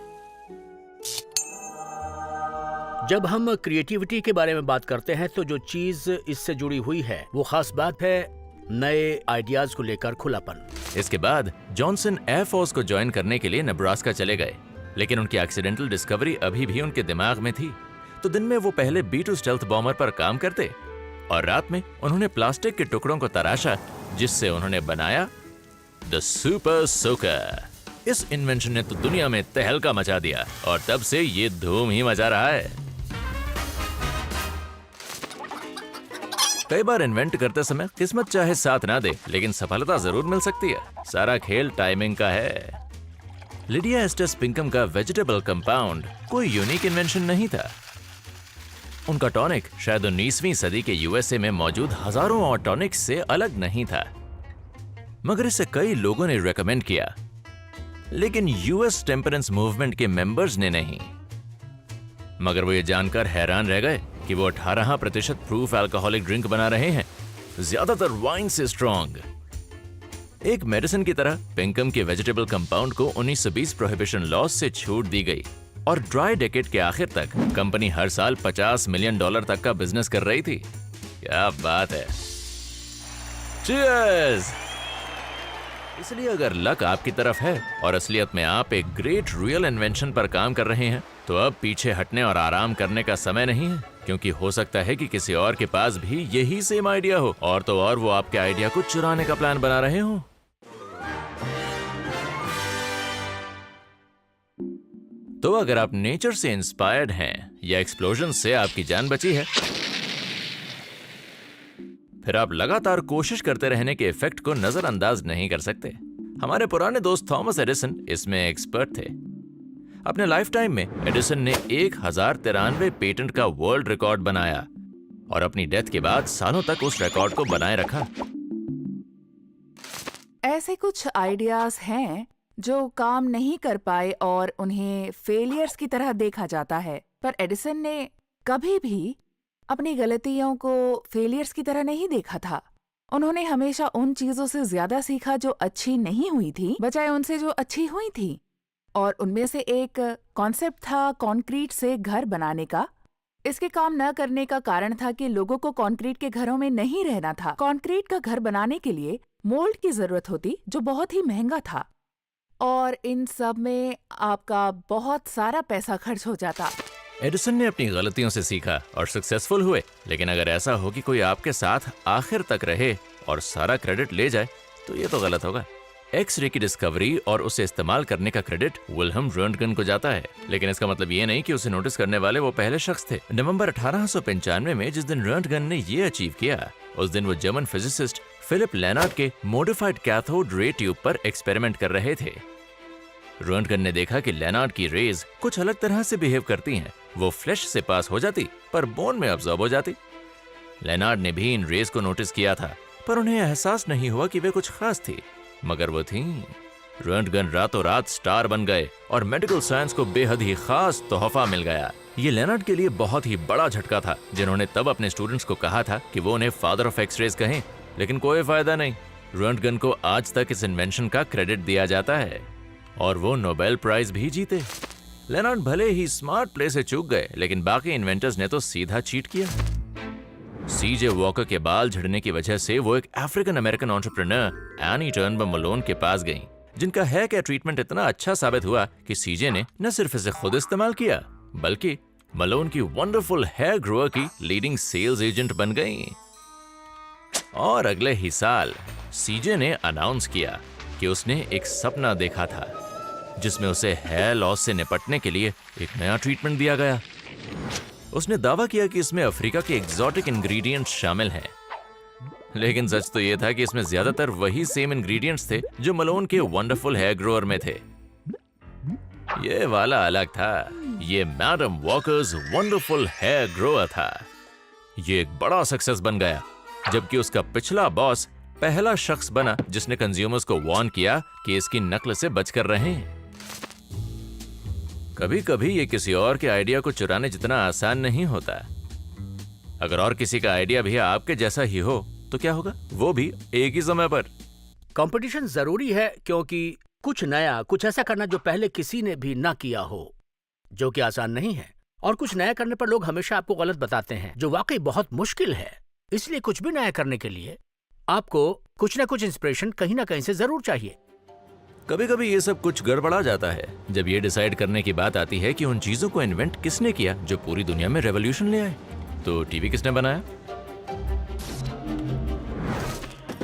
जब हम क्रिएटिविटी के बारे में बात करते हैं तो जो चीज इससे जुड़ी हुई है वो खास बात है नए आइडियाज को लेकर खुलापन। इसके बाद जॉनसन एयरफोर्स को ज्वाइन करने के लिए नेब्रास्का चले गए, लेकिन उनकी एक्सीडेंटल डिस्कवरी अभी भी उनके दिमाग में थी। तो दिन में वो पहले B-2 स्टेल्थ बॉम्बर पर काम करते और रात में उन्होंने प्लास्टिक के टुकड़ों को तराशा जिससे उन्होंने बनाया द सुपर सोकर। इस इन्वेंशन ने तो दुनिया में तहलका मचा दिया और तब से ये धूम ही मचा रहा है। कई बार इन्वेंट करते समय किस्मत चाहे साथ ना दे, लेकिन सफलता जरूर मिल सकती है। सारा खेल टाइमिंग का है। लिडिया एस्टेस पिंकम का वेजिटेबल कंपाउंड कोई यूनिक इन्वेंशन नहीं था। उनका टॉनिक शायद 19वीं सदी के यूएसए में मौजूद हजारों और टॉनिक्स से अलग नहीं था, मगर इसे कई लोगों ने रेकमेंड किया, लेकिन यूएस टेम्परेंस मूवमेंट के मेंबर्स ने नहीं। मगर वो ये जानकर हैरान रह गए कि वो 18% प्रूफ अल्कोहलिक ड्रिंक बना रहे हैं, ज्यादातर वाइन से स्ट्रॉन्ग। एक मेडिसिन की तरह पिंकम के वेजिटेबल कंपाउंड को 1920 प्रोहिबिशन लॉज से छूट दी गई और ड्राई डेकेड के आखिर तक कंपनी हर साल $50 मिलियन तक का बिजनेस कर रही थी। क्या बात है। चीयर्स। इसलिए अगर लक आपकी तरफ है और असलियत में आप एक ग्रेट रियल इन्वेंशन पर काम कर रहे हैं, तो अब पीछे हटने और आराम करने का समय नहीं है, क्योंकि हो सकता है कि किसी और के पास भी यही सेम आइडिया हो और तो और वो आपके आइडिया को चुराने का प्लान बना रहे हो। तो अगर आप नेचर से इंस्पायर्ड हैं या एक्सप्लोजन से आपकी जान बची है, फिर आप लगातार कोशिश करते रहने के इफेक्ट को नजरअंदाज नहीं कर सकते। हमारे पुराने दोस्त थॉमस एडिसन इसमें एक्सपर्ट थे। अपने लाइफ टाइम में एडिसन ने 1093 पेटेंट का वर्ल्ड रिकॉर्ड बनाया और अपनी डेथ के बाद सालों तक उस रिकॉर्ड को बनाए रखा। ऐसे कुछ आइडियाज हैं जो काम नहीं कर पाए और उन्हें फेलियर्स की तरह देखा जाता है, पर एडिसन ने कभी भी अपनी गलतियों को फेलियर्स की तरह नहीं देखा था। उन्होंने हमेशा उन चीजों से ज्यादा सीखा जो अच्छी नहीं हुई थी, बजाय उनसे जो अच्छी हुई थी। और उनमें से एक कॉन्सेप्ट था कंक्रीट से घर बनाने का। इसके काम न करने का कारण था कि लोगों को कंक्रीट के घरों में नहीं रहना था। कंक्रीट का घर बनाने के लिए मोल्ड की जरूरत होती, जो बहुत ही महंगा था, और इन सब में आपका बहुत सारा पैसा खर्च हो जाता। एडिसन ने अपनी गलतियों से सीखा और सक्सेसफुल हुए। लेकिन अगर ऐसा हो कि कोई आपके साथ आखिर तक रहे और सारा क्रेडिट ले जाए, तो ये तो गलत होगा। एक्स-रे की डिस्कवरी और उसे इस्तेमाल करने का क्रेडिट विल्हेम रोंटगन को जाता है, लेकिन इसका मतलब ये नहीं कि उसे नोटिस करने वाले वो पहले शख्स थे। नवंबर 1895 में जिस दिन रोंटगन ने ये अचीव किया, उस दिन वो जर्मन फिजिसिस्ट फिलिप लेनार्ड के मॉडिफाइड कैथोड रे ट्यूब पर एक्सपेरिमेंट कर रहे थे। रोंटगन ने देखा कि लेनार्ड की रेज कुछ अलग तरह से बिहेव करती हैं। वो फ्लैश से पास हो जाती पर बोन में अब्सॉर्ब हो जाती। लेनार्ड ने भी इन रेज को नोटिस किया था, पर उन्हें एहसास नहीं हुआ कि वे कुछ खास थी, मगर वो थी। रोंटगन रातों रात स्टार बन गए और मेडिकल साइंस को बेहद ही खास तोहफा मिल गया। ये लेनार्ड के लिए बहुत ही बड़ा झटका था, जिन्होंने तब अपने स्टूडेंट्स को कहा था कि वो उन्हें फादर ऑफ एक्सरेज कहें, लेकिन कोई फायदा नहीं। रोंटगन को आज तक इस इन्वेंशन का क्रेडिट दिया जाता है और वो नोबेल प्राइज भी जीते। लेनार्ड भले ही स्मार्ट प्ले से चूक गए, लेकिन बाकी इन्वेंटर्स ने तो सीधा चीट किया। सीजे वॉकर के बाल झड़ने की वजह से वो एक African American entrepreneur Annie Turnbo Malone के पास गईं, जिनका हेयर केयर ट्रीटमेंट इतना अच्छा साबित हुआ कि सीजे ने न सिर्फ इसे खुद इस्तेमाल किया, बल्कि मलोन की वंडरफुल हेयर ग्रोअर की लीडिंग सेल्स एजेंट बन गई। और अगले ही साल सीजे ने अनाउंस किया कि उसने एक सपना देखा था, जिसमें उसे हेयर लॉस से निपटने के लिए एक नया ट्रीटमेंट दिया गया। उसने दावा किया कि इसमें अफ्रीका के एग्जॉटिक इंग्रेडिएंट्स शामिल हैं, लेकिन सच तो यह था कि इसमें ज्यादातर वही सेम इंग्रेडिएंट्स थे जो मलोन के वंडरफुल हेयर ग्रोअर में थे। ये वाला अलग था। ये madam Walker's wonderful hair grower था। ये एक बड़ा सक्सेस बन गया, जबकि उसका पिछला बॉस पहला शख्स बना जिसने कंज्यूमर्स को वार्न किया कि इसकी नकल से बचकर रहें। कभी कभी ये किसी और के आइडिया को चुराने जितना आसान नहीं होता। अगर और किसी का आइडिया भी आपके जैसा ही हो तो क्या होगा, वो भी एक ही समय पर। कंपटीशन जरूरी है, क्योंकि कुछ नया, कुछ ऐसा करना जो पहले किसी ने भी ना किया हो, जो कि आसान नहीं है। और कुछ नया करने पर लोग हमेशा आपको गलत बताते हैं, जो वाकई बहुत मुश्किल है। इसलिए कुछ भी नया करने के लिए आपको कुछ ना कुछ इंस्पिरेशन कहीं ना कहीं से जरूर चाहिए। कभी कभी ये सब कुछ गड़बड़ा जाता है जब ये डिसाइड करने की बात आती है कि उन चीजों को इन्वेंट किसने किया जो पूरी दुनिया में रेवोल्यूशन ले आए। तो टीवी किसने बनाया?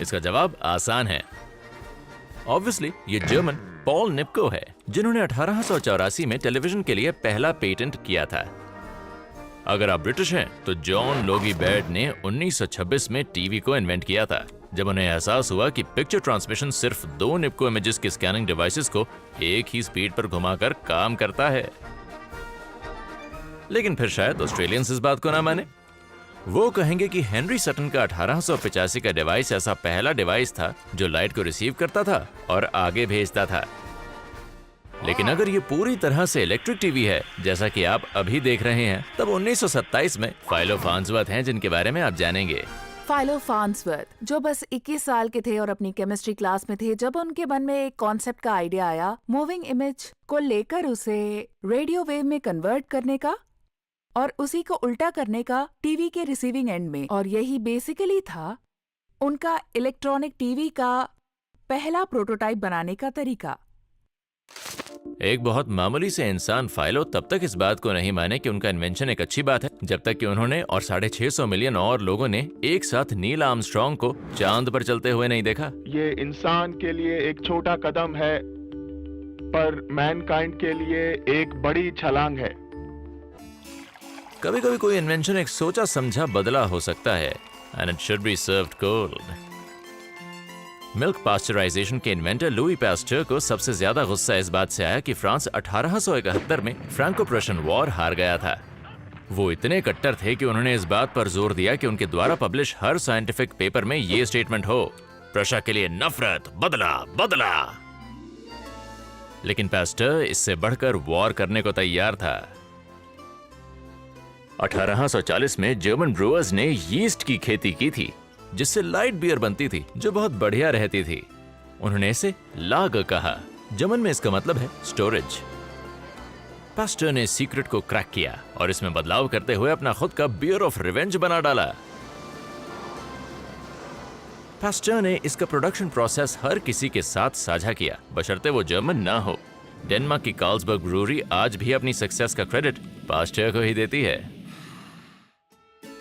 इसका जवाब आसान है। ऑब्वियसली ये जर्मन पॉल निप्को है, जिन्होंने 1884 में टेलीविजन के लिए पहला पेटेंट किया था। अगर आप ब्रिटिश हैं तो जॉन लोगी बैर्ड ने 1926 में टीवी को इन्वेंट किया था, जब उन्हें एहसास हुआ कि पिक्चर ट्रांसमिशन सिर्फ 2 निप्को इमेजेस के स्कैनिंग डिवाइसेस को एक ही स्पीड पर घुमाकर काम करता है। लेकिन फिर शायद ऑस्ट्रेलियंस इस बात को ना माने। वो कहेंगे कि हेनरी सटन का 1885 का डिवाइस ऐसा पहला डिवाइस था जो लाइट को रिसीव करता था और आगे भेजता था। लेकिन अगर ये पूरी तरह से इलेक्ट्रिक टीवी है, जैसा कि आप अभी देख रहे हैं, तब 1927 में फाइलो फार्न्सवर्थ हैं, जिनके बारे में आप जानेंगे। फाइलो फार्न्सवर्थ, जो बस 21 साल के थे और अपनी केमिस्ट्री क्लास में थे, जब उनके मन में एक कॉन्सेप्ट का आइडिया आया मूविंग इमेज को लेकर उसे रेडियो वेव में कन्वर्ट करने का और उसी को उल्टा करने का टीवी के रिसीविंग एंड में। और यही बेसिकली था उनका इलेक्ट्रॉनिक टीवी का पहला प्रोटोटाइप बनाने का तरीका। एक बहुत मामूली से इंसान फाइलो तब तक इस बात को नहीं माने कि उनका इन्वेंशन एक अच्छी बात है, जब तक कि उन्होंने और 650 मिलियन और लोगों ने एक साथ नील आर्मस्ट्रांग को चांद पर चलते हुए नहीं देखा। ये इंसान के लिए एक छोटा कदम है, पर मैनकाइंड के लिए एक बड़ी छलांग है। कभी कभी कोई इन्वेंशन एक सोचा समझा बदला हो सकता है, and it should be served cold. Milk pasteurization के इन्वेंटर लुई पास्चर को सबसे ज्यादा गुस्सा इस बात से आया कि फ्रांस 1871 में फ्रांको प्रशन वॉर हार गया था। वो इतने कट्टर थे कि उन्होंने इस बात पर जोर दिया कि उनके द्वारा पब्लिश हर साइंटिफिक पेपर में ये स्टेटमेंट हो, प्रशा के लिए नफरत, बदला बदला। लेकिन पास्चर इससे बढ़कर वॉर करने को तैयार था। 1840 में जर्मन ब्रूअर्स ने यीस्ट की खेती की थी, जिससे लाइट बियर बनती थी जो बहुत बढ़िया रहती थी। उन्होंने इसे लाग कहा। जर्मन में इसका मतलब है स्टोरेज। पास्टर ने सीक्रेट को क्रैक किया और इसमें बदलाव करते हुए अपना खुद का बियर ऑफ रिवेंज बना डाला। पास्टर ने इसका प्रोडक्शन प्रोसेस हर किसी के साथ साझा किया, बशर्ते वो जर्मन ना हो। डेनमार्क की कार्लसबर्ग ब्रूअरी आज भी अपनी सक्सेस का क्रेडिट पास्टर को ही देती है।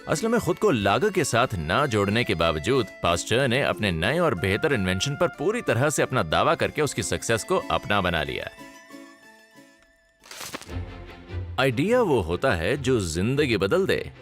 असल में खुद को लागर के साथ ना जोड़ने के बावजूद पास्टर ने अपने नए और बेहतर इन्वेंशन पर पूरी तरह से अपना दावा करके उसकी सक्सेस को अपना बना लिया। आइडिया वो होता है जो जिंदगी बदल दे।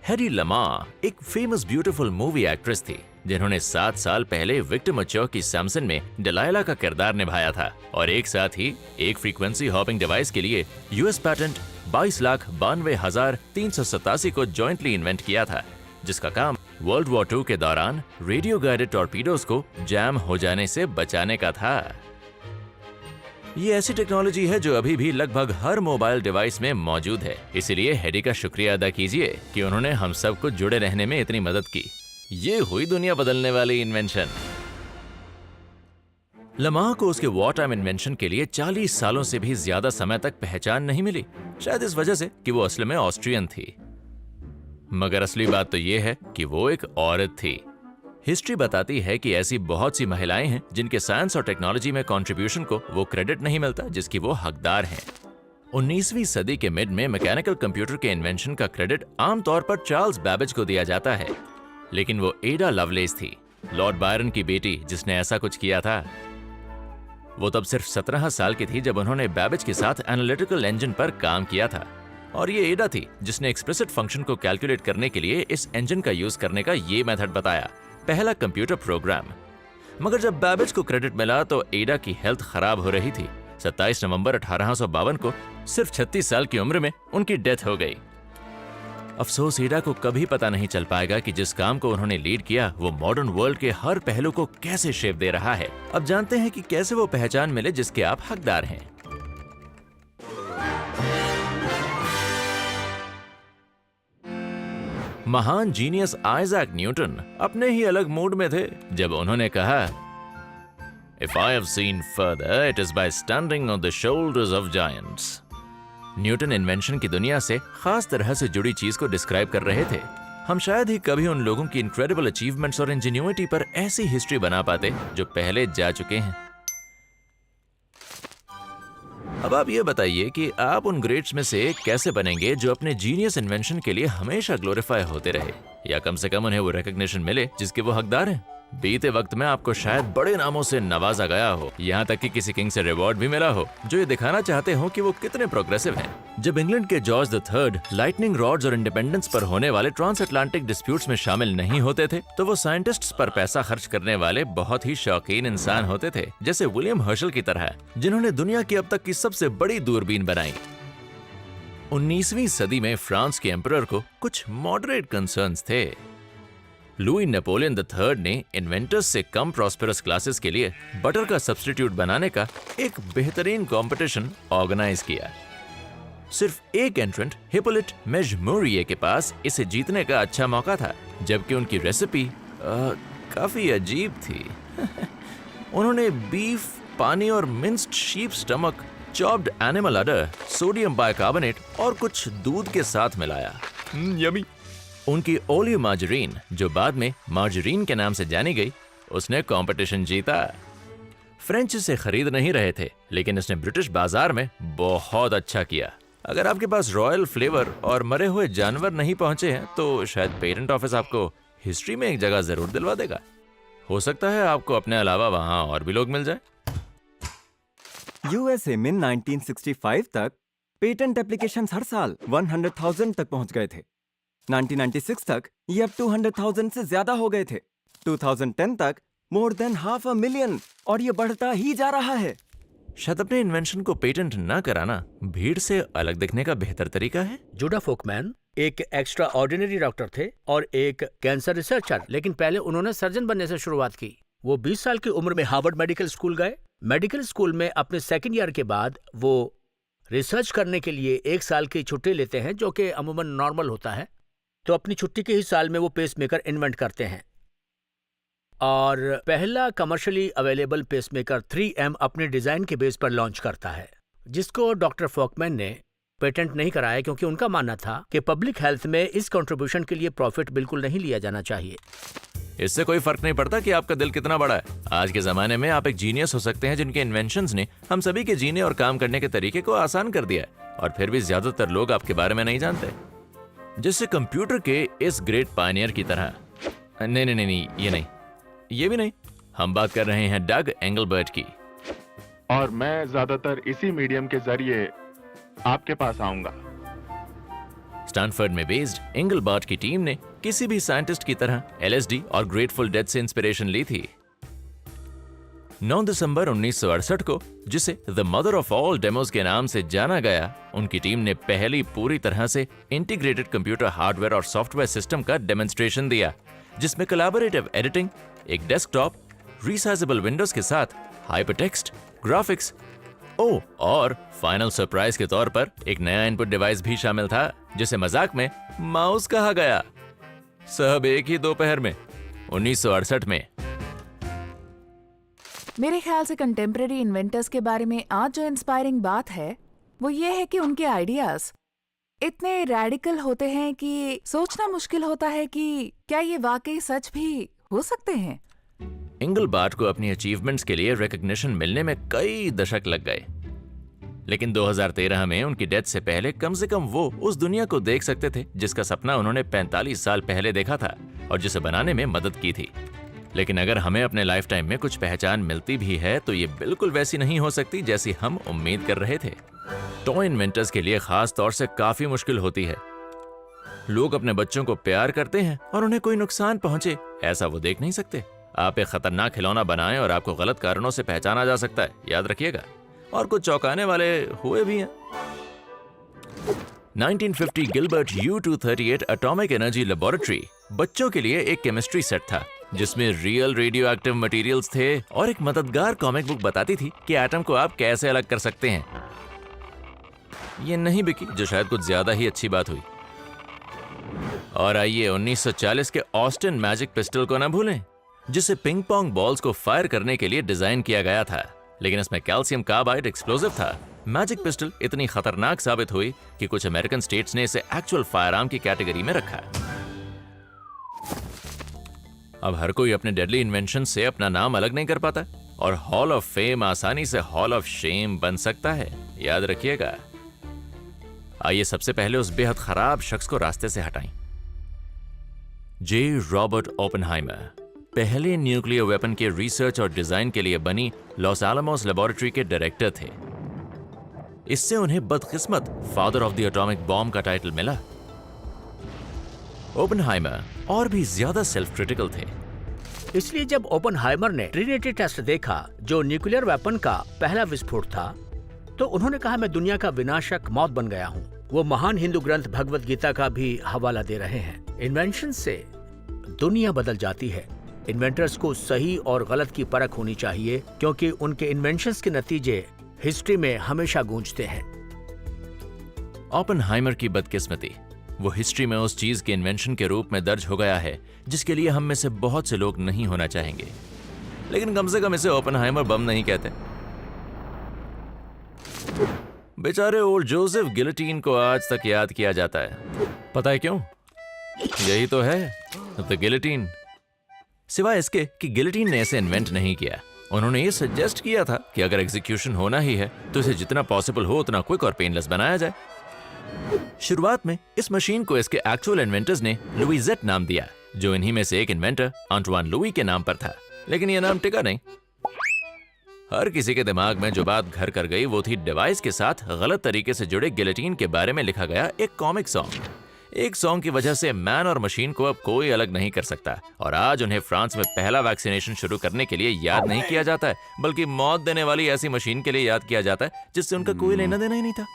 हैरी लमा एक फेमस ब्यूटीफुल मूवी एक्ट्रेस थी जिन्होंने 7 साल पहले विक्टिम की सैमसन में डिलाइला का किरदार निभाया था और एक साथ ही एक फ्रीक्वेंसी हॉपिंग डिवाइस के लिए यूएस पैटेंट 22,92,387 को जॉइंटली इन्वेंट किया था, जिसका काम वर्ल्ड वॉर 2 के दौरान रेडियो गाइडेड टॉर्पीडोज को जैम हो जाने से बचाने का था। ये ऐसी टेक्नोलॉजी है जो अभी भी लगभग हर मोबाइल डिवाइस में मौजूद है। इसीलिए हैरी का शुक्रिया अदा कीजिए कि उन्होंने हम सबको जुड़े रहने में इतनी मदद की। ये हुई दुनिया बदलने वाली इन्वेंशन। लमा को उसके वॉर टाइम इन्वेंशन के लिए 40 सालों से भी ज्यादा समय तक पहचान नहीं मिली, शायद इस वजह से कि वो असल में ऑस्ट्रियन थी। मगर असली बात तो ये है कि वो एक औरत थी। हिस्ट्री बताती है कि ऐसी बहुत सी महिलाएं हैं जिनके साइंस और टेक्नोलॉजी में कंट्रीब्यूशन को वो क्रेडिट नहीं मिलता जिसकी वो हकदार हैं। 19वीं सदी के मिड में मैकेनिकल कंप्यूटर के इन्वेंशन का क्रेडिट आमतौर पर चार्ल्स बैबेज को दिया जाता है, लेकिन वो एडा लवलेस थी, लॉर्ड बायरन की बेटी, जिसने ऐसा कुछ किया था। वो तब सिर्फ 17 साल की थी जब उन्होंने बैबेज के साथ एनालिटिकल इंजन पर काम किया था, और ये एडा थी जिसने एक्सप्लिसिट फंक्शन को कैलकुलेट करने के लिए इस इंजन का यूज करने का ये मेथड बताया, पहला कंप्यूटर प्रोग्राम। मगर जब बैबेज को क्रेडिट मिला तो एडा की हेल्थ खराब हो रही थी। 27 नवंबर 1852 को सिर्फ 36 साल की उम्र में उनकी डेथ हो गई। अफसोस एडा को कभी पता नहीं चल पाएगा कि जिस काम को उन्होंने लीड किया वो मॉडर्न वर्ल्ड के हर पहलू को कैसे शेप दे रहा है। अब जानते हैं कि कैसे वो पहचान मिले जिसके आप हकदार हैं। महान जीनियस आइजैक न्यूटन अपने ही अलग मूड में थे जब उन्होंने कहा, If I have seen further, it is by standing on the shoulders of giants. Newton invention की दुनिया से खास तरह से जुड़ी चीज को डिस्क्राइब कर रहे थे। हम शायद ही कभी उन लोगों की इनक्रेडिबल अचीवमेंट्स और इंजीन्यूइटी पर ऐसी हिस्ट्री बना पाते जो पहले जा चुके हैं। अब आप ये बताइए कि आप उन ग्रेट्स में से कैसे बनेंगे जो अपने जीनियस इन्वेंशन के लिए हमेशा ग्लोरीफाई होते रहे, या कम से कम उन्हें वो रिकॉग्निशन मिले जिसके वो हकदार हैं। बीते वक्त में आपको शायद बड़े नामों से नवाजा गया हो, यहाँ तक कि किसी किंग से रिवॉर्ड भी मिला हो जो ये दिखाना चाहते हो कि वो कितने प्रोग्रेसिव हैं। जब इंग्लैंड के जॉर्ज III लाइटनिंग रॉड्स और इंडिपेंडेंस पर होने वाले ट्रांस अटलांटिक डिस्प्यूट्स में शामिल नहीं होते थे तो वो साइंटिस्ट्स पर पैसा खर्च करने वाले बहुत ही शौकीन इंसान होते थे, जैसे विलियम हर्शल की तरह, जिन्होंने दुनिया की अब तक की सबसे बड़ी दूरबीन बनाई। 19वीं सदी में फ्रांस के एम्परर को कुछ मॉडरेट कंसर्न्स थे। लुई नेपोलियन III ने इन्वेंटर्स से कम प्रॉस्पेरस क्लासेस के लिए बटर का सब्स्टिट्यूट बनाने का एक बेहतरीन कंपटीशन ऑर्गेनाइज किया। सिर्फ एक एंट्रेंट हिप्पोलिट मेजमूरिये के पास इसे जीतने का अच्छा मौका था, जबकि उनकी रेसिपी काफी अजीब थी। उन्होंने बीफ, पानी और minced sheep stomach, chopped animal udder, sodium bicarbonate और कुछ दूध के साथ मिलाया। यम्मी। उनकी ओलिव मार्जरीन, जो बाद में मार्जरीन के नाम से जानी गई, उसने कंपटीशन जीता। फ्रेंच इसे खरीद नहीं रहे थे, लेकिन इसने ब्रिटिश बाजार में बहुत अच्छा किया। अगर आपके पास रॉयल फ्लेवर और मरे हुए जानवर नहीं पहुंचे हैं तो शायद पेटेंट ऑफिस आपको हिस्ट्री में एक जगह जरूर दिलवा देगा। हो सकता है आपको अपने अलावा वहां और भी लोग मिल जाए। यूएसए में 1965 तक पेटेंट एप्लीकेशंस हर साल 100,000 तक पहुंच गए थे। 1996 तक ये अब 200,000 से ज्यादा हो गए थे। 2010 तक मोर देन 500,000, और ये बढ़ता ही जा रहा है। शायद अपने इन्वेंशन को पेटेंट न कराना भीड़ से अलग दिखने का बेहतर तरीका है। जुडा फोकमैन एक एक्स्ट्रा ऑर्डिनरी डॉक्टर थे और एक कैंसर रिसर्चर, लेकिन पहले उन्होंने सर्जन बनने से शुरुआत की। वो 20 साल की उम्र में हार्वर्ड मेडिकल स्कूल गए। मेडिकल स्कूल में अपने सेकेंड ईयर के बाद वो रिसर्च करने के लिए 1 साल की छुट्टी लेते हैं, जो कि अमूमन नॉर्मल होता है। तो अपनी छुट्टी के ही साल में वो पेसमेकर इन्वेंट करते हैं और पहला कमर्शियली अवेलेबल पेसमेकर 3M अपने डिजाइन के बेस पर लॉन्च करता है, जिसको डॉक्टर फॉकमैन ने पेटेंट नहीं कराया क्योंकि उनका मानना था कि पब्लिक हेल्थ में इस कंट्रीब्यूशन के लिए प्रॉफिट बिल्कुल नहीं लिया जाना चाहिए। इससे कोई फर्क नहीं पड़ता कि आपका दिल कितना बड़ा है। आज के जमाने में आप एक जीनियस हो सकते हैं जिनके इन्वेंशंस ने हम सभी के जीने और काम करने के तरीके को आसान कर दिया है, और फिर भी ज्यादातर लोग आपके बारे में नहीं जानते। जैसे कंप्यूटर के इस ग्रेट पायनियर की तरह। नहीं, ये नहीं, ये भी नहीं। हम बात कर रहे हैं डग एंगलबर्ट की। और मैं ज्यादातर इसी मीडियम के जरिए आपके पास आऊंगा। स्टैनफोर्ड में बेस्ड एंगलबर्ट की टीम ने किसी भी साइंटिस्ट की तरह LSD और ग्रेटफुल डेड से इंस्पिरेशन ली थी। 9 दिसंबर 1968 को, जिसे the mother of all demos के नाम से जाना गया, उनकी टीम ने पहली पूरी तरह से इंटीग्रेटेड कंप्यूटर हार्डवेयर और सॉफ्टवेयर सिस्टम का डेमोन्स्ट्रेशन दिया, जिसमें कोलैबोरेटिव एडिटिंग, एक डेस्कटॉप, रिसाइजेबल विंडोज के साथ हाइपरटेक्स्ट, ग्राफिक्स, और फाइनल सरप्राइज के तौर पर एक नया इनपुट डिवाइस भी शामिल था, जिसे मजाक में माउस कहा गया। सब एक ही दोपहर में 1968 में। मेरे ख्याल से कंटेम्प्रेरी इन्वेंटर्स के बारे में आज जो इंस्पायरिंग बात है वो ये है कि उनके आइडियाज इतने रैडिकल होते हैं कि सोचना मुश्किल होता है कि क्या ये वाकई सच भी हो सकते हैं। एंगलबर्ट को अपनी अचीवमेंट्स के लिए रिकॉग्निशन मिलने में कई दशक लग गए, लेकिन 2013 में उनकी डेथ से पहले कम से कम वो उस दुनिया को देख सकते थे जिसका सपना उन्होंने 45 साल पहले देखा था और जिसे बनाने में मदद की थी। लेकिन अगर हमें अपने लाइफ टाइम में कुछ पहचान मिलती भी है तो ये बिल्कुल वैसी नहीं हो सकती जैसी हम उम्मीद कर रहे थे। टॉय इन्वेंटर्स के लिए खास तौर से काफी मुश्किल होती है। लोग अपने बच्चों को प्यार करते हैं और उन्हें कोई नुकसान पहुंचे ऐसा वो देख नहीं सकते। आप एक खतरनाक खिलौना बनाएं और आपको गलत कारणों से पहचाना जा सकता है, याद रखिएगा। और कुछ चौंकाने वाले हुए भी हैं। 1950 Gilbert U-238 atomic energy laboratory बच्चों के लिए एक केमिस्ट्री सेट था जिसमें रियल रेडियो एक्टिव मटेरियल्स थे और एक मददगार कॉमिक बुक बताती थी कि एटम को आप कैसे अलग कर सकते हैं। ये नहीं बिकी, जो शायद कुछ ज्यादा ही अच्छी बात हुई। और आइए 1940 के ऑस्टिन मैजिक पिस्टल को ना भूलें, जिसे पिंग पोंग बॉल्स को फायर करने के लिए डिजाइन किया गया था, लेकिन इसमें कैल्शियम कार्बाइड एक्सप्लोजिव था। मैजिक पिस्टल इतनी खतरनाक साबित हुई कि कुछ अमेरिकन स्टेट्स ने इसे एक्चुअल फायरआर्म की कैटेगरी में रखा। अब हर कोई अपने डेडली इन्वेंशन से अपना नाम अलग नहीं कर पाता और हॉल ऑफ फेम आसानी से हॉल ऑफ शेम बन सकता है, याद रखिएगा। आइए सबसे पहले उस बेहद खराब शख्स को रास्ते से हटाएं। जे. रॉबर्ट ओपेनहाइमर पहले न्यूक्लियर वेपन के रिसर्च और डिजाइन के लिए बनी लॉस एलमोस लेबोरेटरी के डायरेक्टर थे। इससे उन्हें बदकिस्मत father of the atomic bomb का टाइटल मिला। ओपेनहाइमर और भी ज्यादा सेल्फ क्रिटिकल थे। इसलिए जब ओपेनहाइमर ने ट्रिनिटी टेस्ट देखा, जो न्यूक्लियर वेपन का पहला विस्फोट था, तो उन्होंने कहा, मैं दुनिया का विनाशक मौत बन गया हूँ। वो महान हिंदू ग्रंथ भगवत गीता का भी हवाला दे रहे हैं। इन्वेंशन से दुनिया बदल जाती है। इन्वेंटर्स को सही और गलत की परख होनी चाहिए क्योंकि उनके इन्वेंशंस के नतीजे हिस्ट्री में हमेशा गूंजते हैं। ओपेनहाइमर की बदकिस्मती, वो हिस्ट्री में उस चीज के इन्वेंशन के रूप में दर्ज हो गया है जिसके लिए हम में से बहुत से लोग नहीं होना चाहेंगे, लेकिन कम से कम इसे ओपेनहाइमर बम नहीं कहते। बेचारे ओल्ड जोसेफ गिलोटिन को आज तक याद किया जाता है। पता है क्यों? यही तो है, द गिलोटिन। सिवाय इसके कि गिलोटिन ने इसे इन्वेंट नहीं किया, उन्होंने ये सजेस्ट किया था कि अगर एग्जीक्यूशन होना ही है तो इसे जितना पॉसिबल हो उतना क्विक और पेनलेस बनाया जाए। शुरुआत में इस मशीन को इसके एक्चुअल इन्वेंटर्स ने लुईजेट नाम दिया, जो इन्हीं में से एक इन्वेंटर आंटवान लुई के नाम पर था, लेकिन यह नाम टिका नहीं। हर किसी के दिमाग में जो बात घर कर गई वो थी डिवाइस के साथ गलत तरीके से जुड़े गिलोटिन के बारे में लिखा गया एक कॉमिक सॉन्ग। एक सॉन्ग की वजह से मैन और मशीन को अब कोई अलग नहीं कर सकता, और आज उन्हें फ्रांस में पहला वैक्सीनेशन शुरू करने के लिए याद नहीं किया जाता है, बल्कि मौत देने वाली ऐसी मशीन के लिए याद किया जाता है जिससे उनका कोई लेना देना ही नहीं था।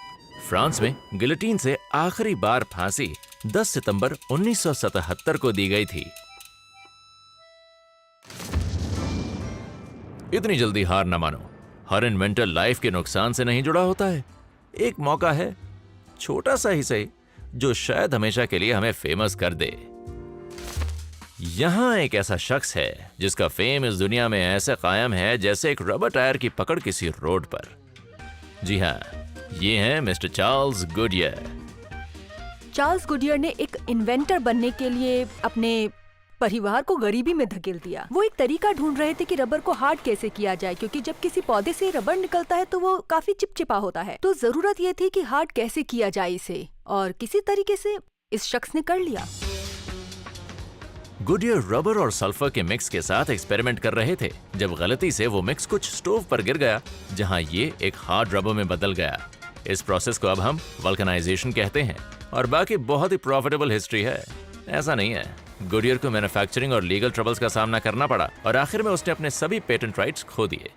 फ्रांस में गिलोटिन से आखिरी बार फांसी 10 सितंबर 1977 को दी गई थी। इतनी जल्दी हार न मानो। हर इन्वेंटर लाइफ के नुकसान से नहीं जुड़ा होता है। एक मौका है, छोटा सा ही सही, जो शायद हमेशा के लिए हमें फेमस कर दे। यहाँ एक ऐसा शख्स है जिसका फेम इस दुनिया में ऐसे कायम है जैसे एक रबर टायर की पकड़ किसी रोड पर। जी हाँ, ये हैं mister Charles Goodyear. Charles Goodyear ने एक इन्वेंटर बनने के लिए अपने परिवार को गरीबी में धकेल दिया। वो एक तरीका ढूंढ रहे थे कि रबर को हार्ड कैसे किया जाए, क्योंकि जब किसी पौधे से रबर निकलता है तो वो काफी चिपचिपा होता है। तो जरूरत ये थी कि हार्ड कैसे किया जाए इसे, और किसी तरीके से इस शख्स ने कर लिया। गुडियर रबर और सल्फर के मिक्स के साथ एक्सपेरिमेंट कर रहे थे जब गलती से वो मिक्स कुछ स्टोव पर गिर गया, जहां ये एक हार्ड रबर में बदल गया। इस प्रोसेस को अब हम वल्कनाइजेशन कहते हैं, और बाकी बहुत ही प्रॉफिटेबल हिस्ट्री है। ऐसा नहीं है, गुडियर को मैन्युफैक्चरिंग और लीगल ट्रबल्स का सामना करना पड़ा और आखिर में उसने अपने सभी पेटेंट राइट्स खो दिए।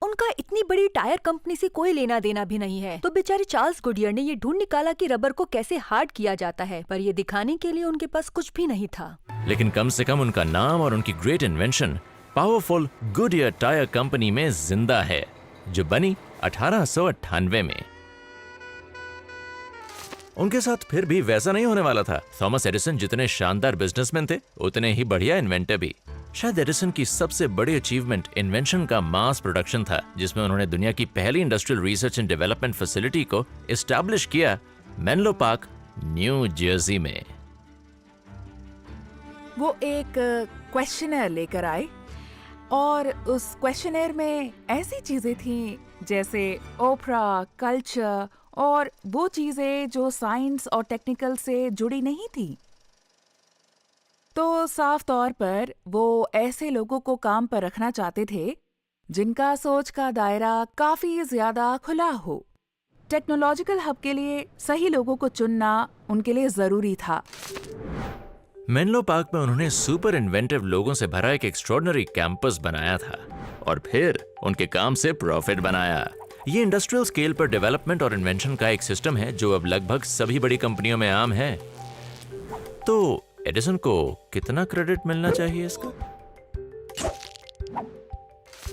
उनका इतनी बड़ी टायर कंपनी से कोई लेना देना भी नहीं है, तो बेचारे चार्ल्स गुडियर ने ये ढूंढ निकाला कि रबर को कैसे हार्ड किया जाता है, पर ये दिखाने के लिए उनके पास कुछ भी नहीं था। लेकिन कम से कम उनका नाम और उनकी great invention powerful Goodyear tyre company में जिंदा है, जो बनी 1898 में। उनके साथ फिर भी वैसा नहीं होने वाला था। थॉमस एडिसन जितने शानदार बिजनेसमैन थे, उतने ही बढ़िया इन्वेंटर भी। शायद एडिसन की सबसे बड़ी अचीवमेंट इन्वेंशन का मास प्रोडक्शन था, जिसमें उन्होंने दुनिया की पहली industrial research and development facility को एस्टैब्लिश किया मेनलो पार्क, न्यू जर्सी में। वो एक क्वेश्चनर लेकर आए और उस क्वेश्चनर में ऐसी चीजें थीं जैसे ओपरा, कल्चर और वो चीजें जो साइंस और टेक्निकल से जुड़ी नहीं थी। तो साफ तौर पर वो ऐसे लोगों को काम पर रखना चाहते थे जिनका सोच का दायरा काफी ज्यादा खुला हो। टेक्नोलॉजिकल हब के लिए सही लोगों को चुनना उनके लिए जरूरी था। मेनलो पार्क में उन्होंने सुपर इन्वेंटिव लोगों से भरा एक एक्स्ट्रॉर्डिनरी कैंपस बनाया था और फिर उनके काम से प्रॉफिट बनाया। ये इंडस्ट्रियल स्केल पर डेवलपमेंट और इन्वेंशन का एक सिस्टम है जो अब लगभग सभी बड़ी कंपनियों में आम है। तो एडिसन को कितना क्रेडिट मिलना चाहिए इसका?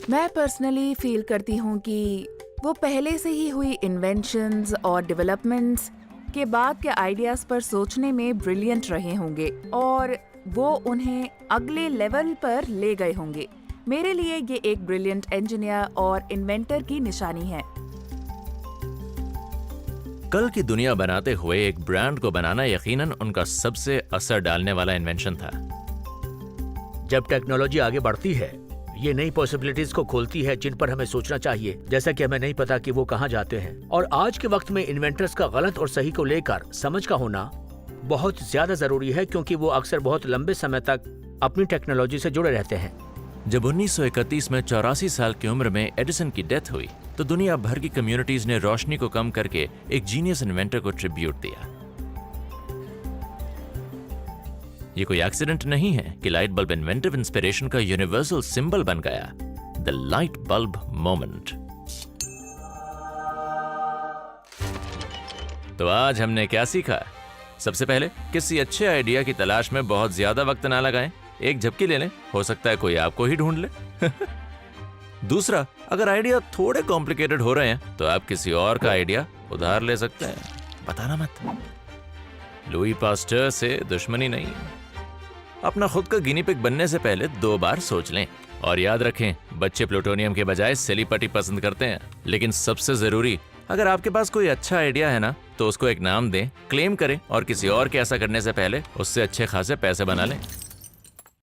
मैं पर्सनली फील करती हूँ कि वो पहले से ही हुई इन्वेंशंस और डेवलपमेंट्स के बाद के आइडियाज पर सोचने में ब्रिलियंट रहे होंगे और वो उन्हें अगले लेवल पर ले गए होंगे। मेरे लिए ये एक ब्रिलियंट इंजीनियर और इन्वेंटर की निशानी है। कल की दुनिया बनाते हुए एक ब्रांड को बनाना यकीनन उनका सबसे असर डालने वाला इन्वेंशन था। जब टेक्नोलॉजी आगे बढ़ती है, ये नई पॉसिबिलिटीज को खोलती है जिन पर हमें सोचना चाहिए, जैसा कि हमें नहीं पता कि वो कहाँ जाते हैं। और आज के वक्त में इन्वेंटर्स का गलत और सही को लेकर समझ का होना बहुत ज्यादा जरूरी है, क्योंकि वो अक्सर बहुत लंबे समय तक अपनी टेक्नोलॉजी से जुड़े रहते हैं। जब 1931 में 84 साल की उम्र में एडिसन की डेथ हुई तो दुनिया भर की कम्युनिटीज ने रोशनी को कम करके एक जीनियस इन्वेंटर को ट्रिब्यूट दिया। ये कोई एक्सीडेंट नहीं है कि लाइट बल्ब इन्वेंटिव इंस्पिरेशन का यूनिवर्सल सिंबल बन गया, द लाइट बल्ब मोमेंट। तो आज हमने क्या सीखा? सबसे पहले, किसी अच्छे आइडिया की तलाश में बहुत ज्यादा वक्त ना लगाएं, एक झपकी ले लें, हो सकता है कोई आपको ही ढूंढ ले। दूसरा, अगर आइडिया थोड़े कॉम्प्लिकेटेड हो रहे हैं तो आप किसी और का आइडिया उधार ले सकते हैं, बताना मत। लुई पास्टर से दुश्मनी नहीं। अपना खुद का गिनी पिग बनने से पहले 2 बार सोच लें। और याद रखें, बच्चे प्लूटोनियम के बजाय सेलीपटी पसंद करते हैं। लेकिन सबसे जरूरी, अगर आपके पास कोई अच्छा आइडिया है ना, तो उसको एक नाम दें, क्लेम करें और किसी और के ऐसा करने से पहले उससे अच्छे खासे पैसे बना लें।